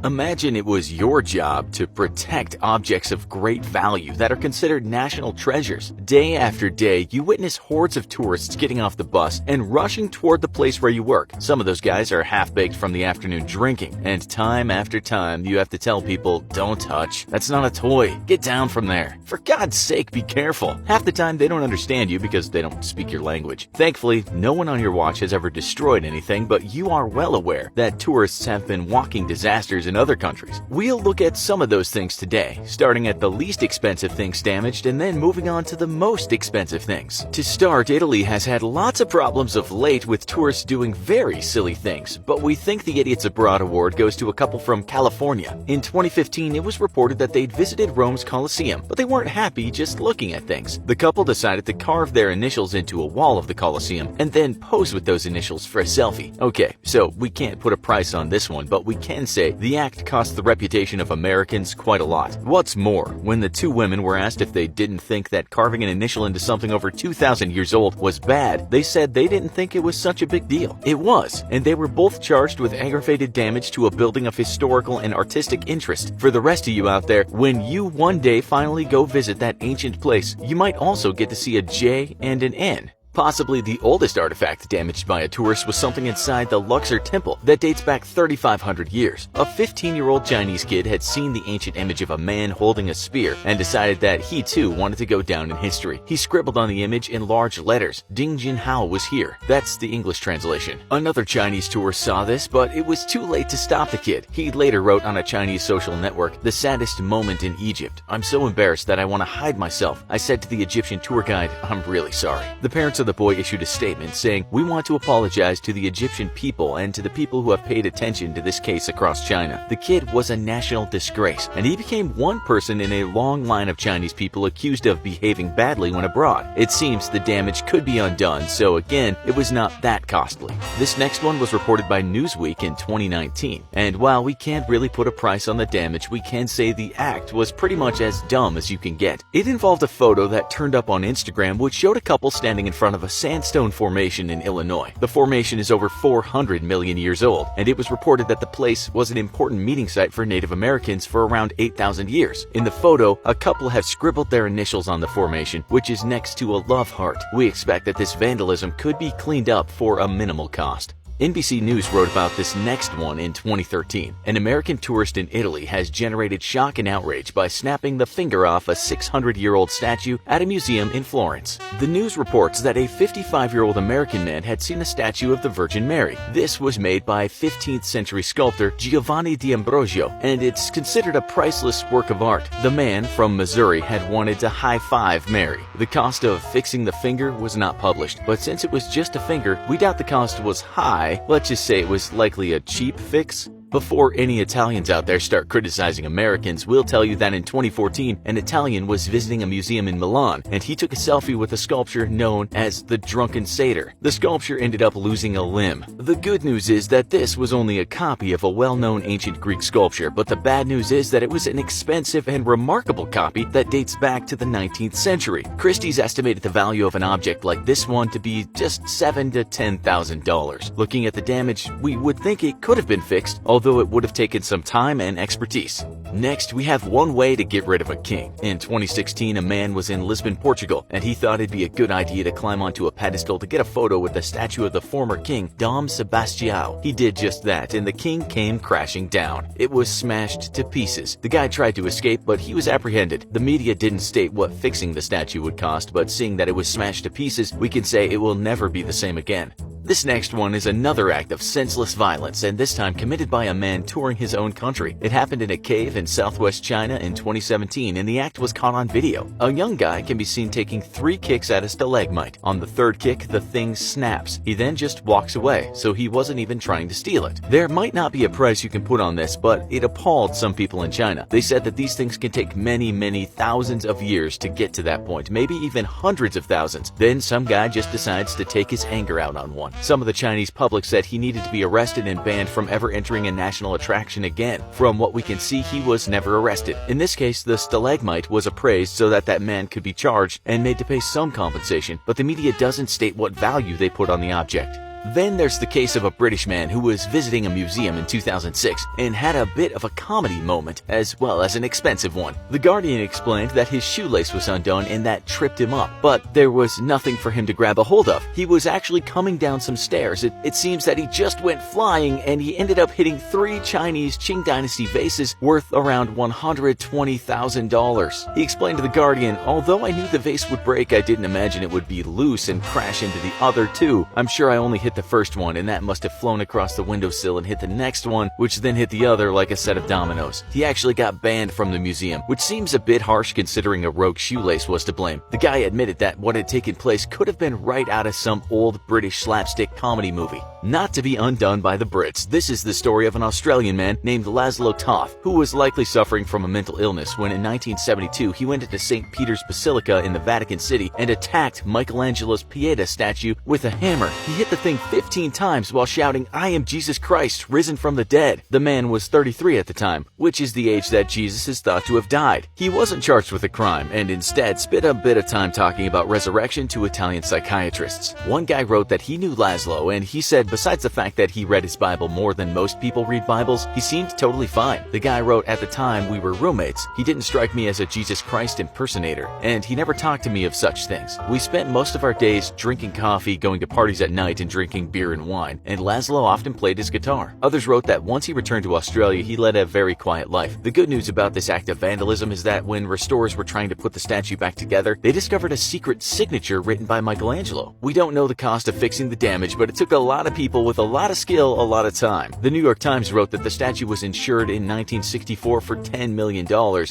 Imagine it was your job to protect objects of great value that are considered national treasures. Day after day, you witness hordes of tourists getting off the bus and rushing toward the place where you work. Some of those guys are half-baked from the afternoon drinking, and time after time you have to tell people, don't touch. That's not a toy. Get down from there. For God's sake, be careful. Half the time they don't understand you because they don't speak your language. Thankfully, no one on your watch has ever destroyed anything, but you are well aware that tourists have been walking disasters in other countries. We'll look at some of those things today, starting at the least expensive things damaged and then moving on to the most expensive things. To start, Italy has had lots of problems of late with tourists doing very silly things, but we think the Idiots Abroad award goes to a couple from California. In 2015, it was reported that they'd visited Rome's Colosseum, but they weren't happy just looking at things. The couple decided to carve their initials into a wall of the Colosseum and then pose with those initials for a selfie. Okay, so we can't put a price on this one, but we can say the act cost the reputation of Americans quite a lot. What's more, when the two women were asked if they didn't think that carving an initial into something over 2,000 years old was bad, they said they didn't think it was such a big deal. It was, and they were both charged with aggravated damage to a building of historical and artistic interest. For the rest of you out there, when you one day finally go visit that ancient place, you might also get to see a J and an N. Possibly the oldest artifact damaged by a tourist was something inside the Luxor Temple that dates back 3,500 years. A 15-year-old Chinese kid had seen the ancient image of a man holding a spear and decided that he too wanted to go down in history. He scribbled on the image in large letters, "Ding Junhao was here." That's the English translation. Another Chinese tourist saw this, but it was too late to stop the kid. He later wrote on a Chinese social network, "The saddest moment in Egypt. I'm so embarrassed that I want to hide myself. I said to the Egyptian tour guide, I'm really sorry." The parents of the boy issued a statement saying, "We want to apologize to the Egyptian people and to the people who have paid attention to this case across China. The kid was a national disgrace, and he became one person in a long line of Chinese people accused of behaving badly when abroad. It seems the damage could be undone, so again, it was not that costly." This next one was reported by Newsweek in 2019, and while we can't really put a price on the damage, we can say the act was pretty much as dumb as you can get. It involved a photo that turned up on Instagram which showed a couple standing in front of a sandstone formation in Illinois. The formation is over 400 million years old, and it was reported that the place was an important meeting site for Native Americans for around 8,000 years. In the photo, a couple have scribbled their initials on the formation, which is next to a love heart. We expect that this vandalism could be cleaned up for a minimal cost. NBC News wrote about this next one in 2013. An American tourist in Italy has generated shock and outrage by snapping the finger off a 600-year-old statue at a museum in Florence. The news reports that a 55-year-old American man had seen a statue of the Virgin Mary. This was made by 15th century sculptor Giovanni D'Ambrosio, and it's considered a priceless work of art. The man from Missouri had wanted to high-five Mary. The cost of fixing the finger was not published, but since it was just a finger, we doubt the cost was high. Let's just say it was likely a cheap fix. Before any Italians out there start criticizing Americans, we'll tell you that in 2014, an Italian was visiting a museum in Milan, and he took a selfie with a sculpture known as the Drunken Satyr. The sculpture ended up losing a limb. The good news is that this was only a copy of a well-known ancient Greek sculpture, but the bad news is that it was an expensive and remarkable copy that dates back to the 19th century. Christie's estimated the value of an object like this one to be just $7,000 to $10,000. Looking at the damage, we would think it could have been fixed, although it would have taken some time and expertise. Next, we have one way to get rid of a king. In 2016, a man was in Lisbon, Portugal, and he thought it'd be a good idea to climb onto a pedestal to get a photo with the statue of the former king, Dom Sebastião. He did just that, and the king came crashing down. It was smashed to pieces. The guy tried to escape, but he was apprehended. The media didn't state what fixing the statue would cost, but seeing that it was smashed to pieces, we can say it will never be the same again. This next one is another act of senseless violence, and this time committed by a man touring his own country. It happened in a cave in southwest China in 2017, and the act was caught on video. A young guy can be seen taking 3 kicks at a stalagmite. On the 3rd kick, the thing snaps. He then just walks away, so he wasn't even trying to steal it. There might not be a price you can put on this, but it appalled some people in China. They said that these things can take many thousands of years to get to that point, maybe even hundreds of thousands. Then some guy just decides to take his anger out on one. Some of the Chinese public said he needed to be arrested and banned from ever entering a national attraction again. From what we can see, he was never arrested. In this case, the stalagmite was appraised so that man could be charged and made to pay some compensation, but the media doesn't state what value they put on the object. Then there's the case of a British man who was visiting a museum in 2006 and had a bit of a comedy moment as well as an expensive one. The Guardian explained that his shoelace was undone and that tripped him up, but there was nothing for him to grab a hold of. He was actually coming down some stairs. It seems that he just went flying and he ended up hitting 3 Chinese Qing Dynasty vases worth around $120,000. He explained to The Guardian, "Although I knew the vase would break, I didn't imagine it would be loose and crash into the other 2. I'm sure I only hit the first one and that must have flown across the windowsill and hit the next one, which then hit the other like a set of dominoes." He actually got banned from the museum, which seems a bit harsh considering a rogue shoelace was to blame. The guy admitted that what had taken place could have been right out of some old British slapstick comedy movie. Not to be undone by the Brits, this is the story of an Australian man named Laszlo Toth, who was likely suffering from a mental illness when in 1972 he went into St. Peter's Basilica in the Vatican City and attacked Michelangelo's Pieta statue with a hammer. He hit the thing 15 times while shouting, "I am Jesus Christ, risen from the dead." The man was 33 at the time, which is the age that Jesus is thought to have died. He wasn't charged with a crime and instead spent a bit of time talking about resurrection to Italian psychiatrists. One guy wrote that he knew Laszlo and he said besides the fact that he read his Bible more than most people read Bibles, he seemed totally fine. The guy wrote, "At the time we were roommates. He didn't strike me as a Jesus Christ impersonator, and he never talked to me of such things. We spent most of our days drinking coffee, going to parties at night, and drinking beer and wine, and Laszlo often played his guitar." Others wrote that once he returned to Australia, he led a very quiet life. The good news about this act of vandalism is that when restorers were trying to put the statue back together, they discovered a secret signature written by Michelangelo. We don't know the cost of fixing the damage, but it took a lot of people with a lot of skill, a lot of time. The New York Times wrote that the statue was insured in 1964 for $10 million,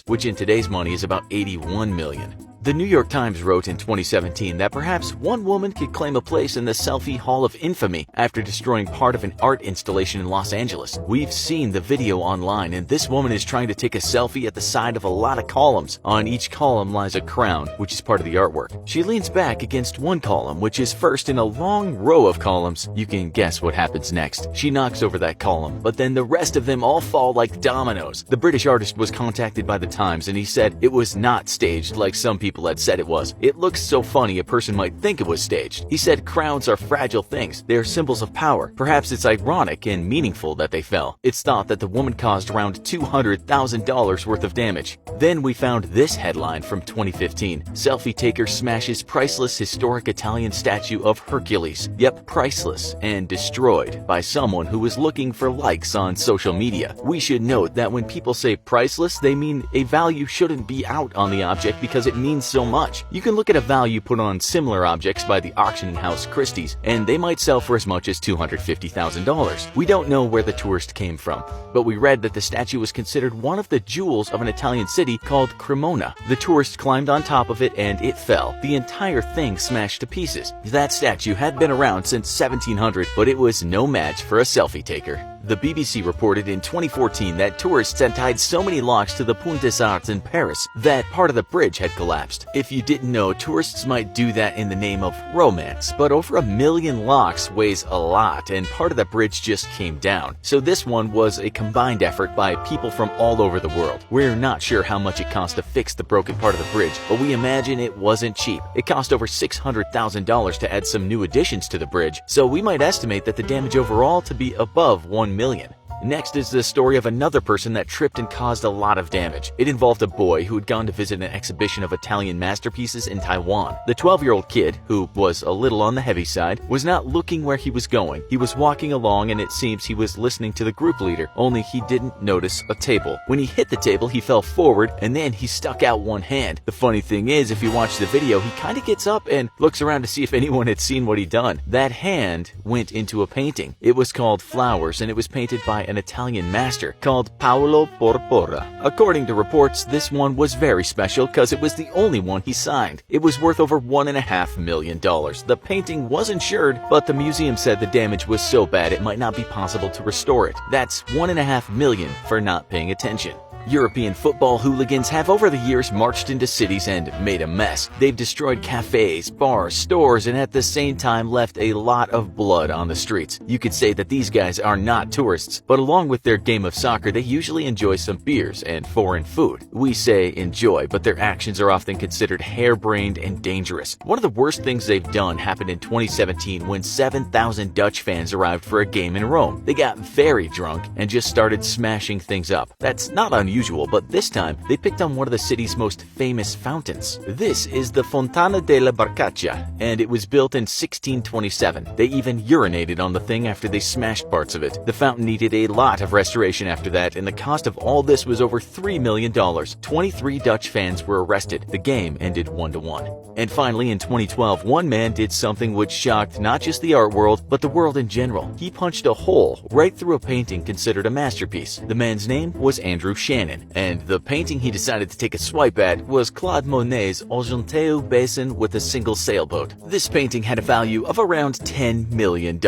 which in today's money is about $81 million. The New York Times wrote in 2017 that perhaps one woman could claim a place in the Selfie Hall of Infamy after destroying part of an art installation in Los Angeles. We've seen the video online, and this woman is trying to take a selfie at the side of a lot of columns. On each column lies a crown, which is part of the artwork. She leans back against one column, which is first in a long row of columns. You can guess what happens next. She knocks over that column, but then the rest of them all fall like dominoes. The British artist was contacted by the Times, and he said it was not staged like some people had said it was. "It looks so funny a person might think it was staged." He said crowns are fragile things. They are symbols of power. Perhaps it's ironic and meaningful that they fell. It's thought that the woman caused around $200,000 worth of damage. Then we found this headline from 2015. Selfie taker smashes priceless historic Italian statue of Hercules. Yep, priceless and destroyed by someone who was looking for likes on social media. We should note that when people say priceless, they mean a value shouldn't be out on the object because it means so much. You can look at a value put on similar objects by the auctioning house Christie's, and they might sell for as much as $250,000. We don't know where the tourist came from, but we read that the statue was considered one of the jewels of an Italian city called Cremona. The tourist climbed on top of it and it fell. The entire thing smashed to pieces. That statue had been around since 1700, but it was no match for a selfie taker. The BBC reported in 2014 that tourists had tied so many locks to the Pont des Arts in Paris that part of the bridge had collapsed. If you didn't know, tourists might do that in the name of romance, but over 1 million locks weighs a lot, and part of the bridge just came down. So this one was a combined effort by people from all over the world. We're not sure how much it cost to fix the broken part of the bridge, but we imagine it wasn't cheap. It cost over $600,000 to add some new additions to the bridge, so we might estimate that the damage overall to be above $1 million. Next is the story of another person that tripped and caused a lot of damage. It involved a boy who had gone to visit an exhibition of Italian masterpieces in Taiwan. The 12-year-old kid, who was a little on the heavy side, was not looking where he was going. He was walking along and it seems he was listening to the group leader, only he didn't notice a table. When he hit the table, he fell forward and then he stuck out one hand. The funny thing is, if you watch the video, he kind of gets up and looks around to see if anyone had seen what he'd done. That hand went into a painting. It was called Flowers and it was painted by an Italian master called Paolo Porpora. According to reports, this one was very special because it was the only one he signed. It was worth over $1.5 million. The painting was insured, but the museum said the damage was so bad it might not be possible to restore it. That's $1.5 million for not paying attention. European football hooligans have over the years marched into cities and made a mess. They've destroyed cafes, bars, stores, and at the same time left a lot of blood on the streets. You could say that these guys are not tourists, but along with their game of soccer, they usually enjoy some beers and foreign food. We say enjoy, but their actions are often considered harebrained and dangerous. One of the worst things they've done happened in 2017 when 7,000 Dutch fans arrived for a game in Rome. They got very drunk and just started smashing things up. That's not unusual, but this time they picked on one of the city's most famous fountains. This is the Fontana della Barcaccia, and it was built in 1627. They even urinated on the thing after they smashed parts of it. The fountain needed a lot of restoration after that, and the cost of all this was over $3 million. 23 Dutch fans were arrested. The game ended 1-1. And finally, in 2012, one man did something which shocked not just the art world, but the world in general. He punched a hole right through a painting considered a masterpiece. The man's name was Andrew Shannon, and the painting he decided to take a swipe at was Claude Monet's Argenteuil Basin with a single sailboat. This painting had a value of around $10 million.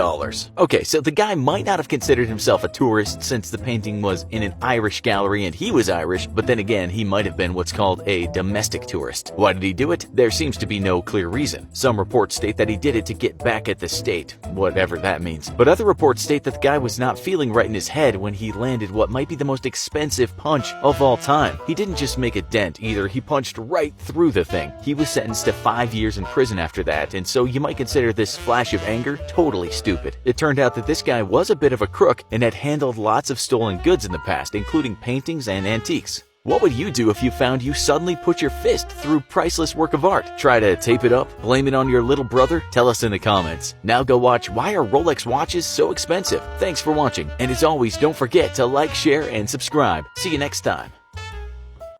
Okay, so the guy might not have considered himself a tourist since the painting was in an Irish gallery and he was Irish, but then again, he might have been what's called a domestic tourist. Why did he do it? There seems to be no clear reason. Some reports state that he did it to get back at the state, whatever that means. But other reports state that the guy was not feeling right in his head when he landed what might be the most expensive punch of all time. He didn't just make a dent either, he punched right through the thing. He was sentenced to 5 years in prison after that, and so you might consider this flash of anger totally stupid. It turned out that this guy was a bit of a crook and had handled lots of stolen goods in the past, including paintings and antiques. What would you do if you found you suddenly put your fist through priceless work of art? Try to tape it up? Blame it on your little brother? Tell us in the comments. Now go watch Why Are Rolex Watches So Expensive? Thanks for watching, and as always, don't forget to like, share, and subscribe. See you next time.